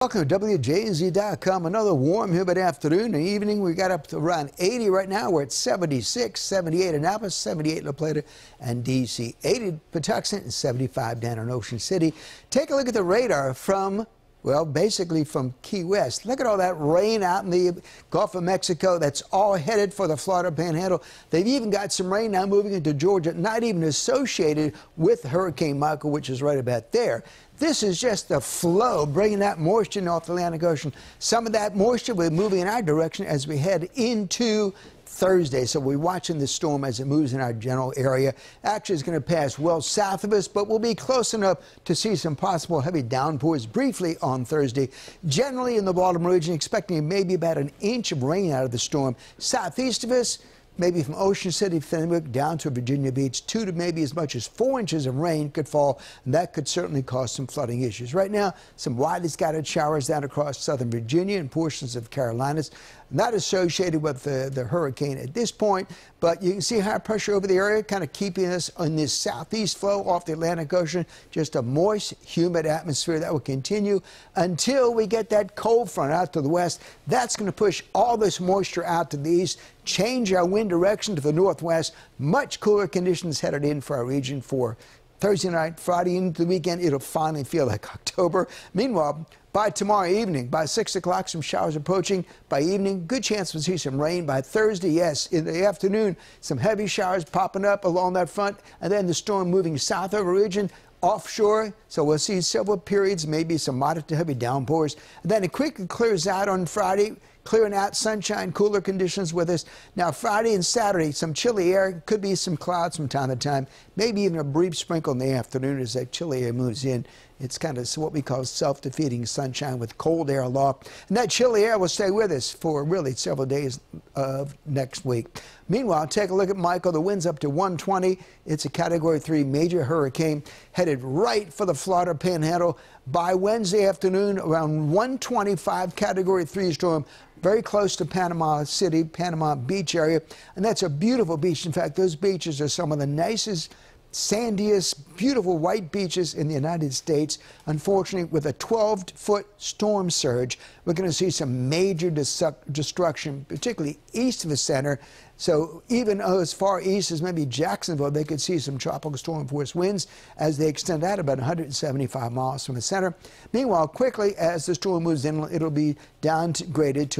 Welcome to WJZ.com. Another warm, humid afternoon and evening. We got up to around 80 right now. We're at 76, 78 in Annapolis, 78 in La Plata and D.C., 80 Patuxent, and 75 down in Ocean City. Take a look at the radar from, well, basically from Key West. Look at all that rain out in the Gulf of Mexico. That's all headed for the Florida Panhandle. They've even got some rain now moving into Georgia, not even associated with Hurricane Michael, which is right about there. This is just a flow bringing that moisture off the Atlantic Ocean. Some of that moisture will be moving in our direction as we head into Thursday. So we're watching the storm as it moves in our general area. Actually, it's going to pass well south of us, but we'll be close enough to see some possible heavy downpours briefly on Thursday. Generally in the Baltimore region, expecting maybe about an inch of rain out of the storm. Southeast of us, maybe from Ocean City, Fenwick, down to Virginia Beach, 2 to maybe as much as 4 inches of rain could fall, and that could certainly cause some flooding issues. Right now, some widely scattered showers down across southern Virginia and portions of Carolinas, not associated with the hurricane at this point, but you can see high pressure over the area, kind of keeping us on this southeast flow off the Atlantic Ocean. Just a moist, humid atmosphere that will continue until we get that cold front out to the west. That's going to push all this moisture out to the east, change our wind direction to the northwest. Much cooler conditions headed in for our region for Thursday night, Friday into the weekend. It'll finally feel like October. Meanwhile, by tomorrow evening, by 6 o'clock, some showers approaching. By evening, good chance we'll see some rain. By Thursday, yes, in the afternoon, some heavy showers popping up along that front, and then the storm moving south over region, offshore. So we'll see several periods, maybe some moderate to heavy downpours. And then it quickly clears out on Friday, clearing out, sunshine, cooler conditions with us. Now, Friday and Saturday, some chilly air, could be some clouds from time to time, maybe even a brief sprinkle in the afternoon as that chilly air moves in. It's kind of what we call self-defeating sunshine with cold air aloft. And that chilly air will stay with us for really several days of next week. Meanwhile, take a look at Michael. The wind's up to 120. It's a Category 3 major hurricane headed right for the Florida Panhandle. By Wednesday afternoon, around 125, Category 3 storm, very close to Panama City, Panama Beach area. And that's a beautiful beach. In fact, those beaches are some of the nicest, sandiest, beautiful white beaches in the United States. Unfortunately, with a 12-foot storm surge, we're going to see some major destruction, particularly east of the center. So even as far east as maybe Jacksonville, they could see some tropical storm force winds as they extend out about 175 miles from the center. Meanwhile, quickly as the storm moves in, it'll be downgraded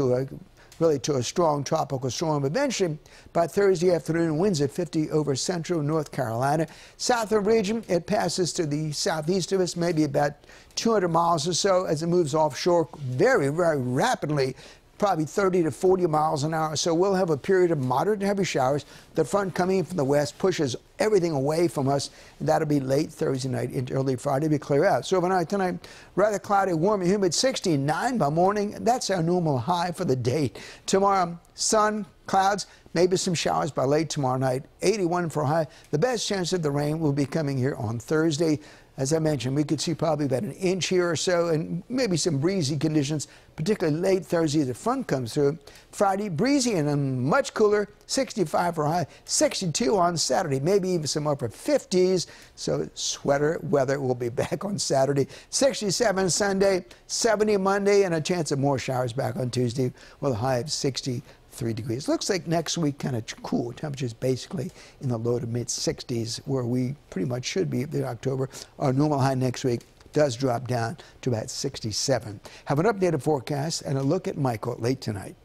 to a strong tropical storm. Eventually, by Thursday afternoon, winds at 50 over central North Carolina. South of the region, it passes to the southeast of us, maybe about 200 miles or so as it moves offshore very, very rapidly, probably 30 to 40 miles an hour. So we'll have a period of moderate to heavy showers. The front coming in from the west pushes everything away from us, and that'll be late Thursday night into early Friday to clear out. So overnight tonight, rather cloudy, warm and humid, 69 by morning. That's our normal high for the day. Tomorrow, sun, clouds, maybe some showers by late tomorrow night, 81 for a high. The best chance of the rain will be coming here on Thursday. As I mentioned, we could see probably about an inch here or so and maybe some breezy conditions, particularly late Thursday as the front comes through. Friday, breezy and much cooler, 65 for a high, 62 on Saturday, maybe even some upper 50s. So sweater weather will be back on Saturday. 67 Sunday, 70 Monday, and a chance of more showers back on Tuesday with a high of 63 degrees. Looks like next week kind of cool. Temperatures basically in the low to mid 60s where we pretty much should be in October. Our normal high next week does drop down to about 67. Have an updated forecast and a look at Michael late tonight.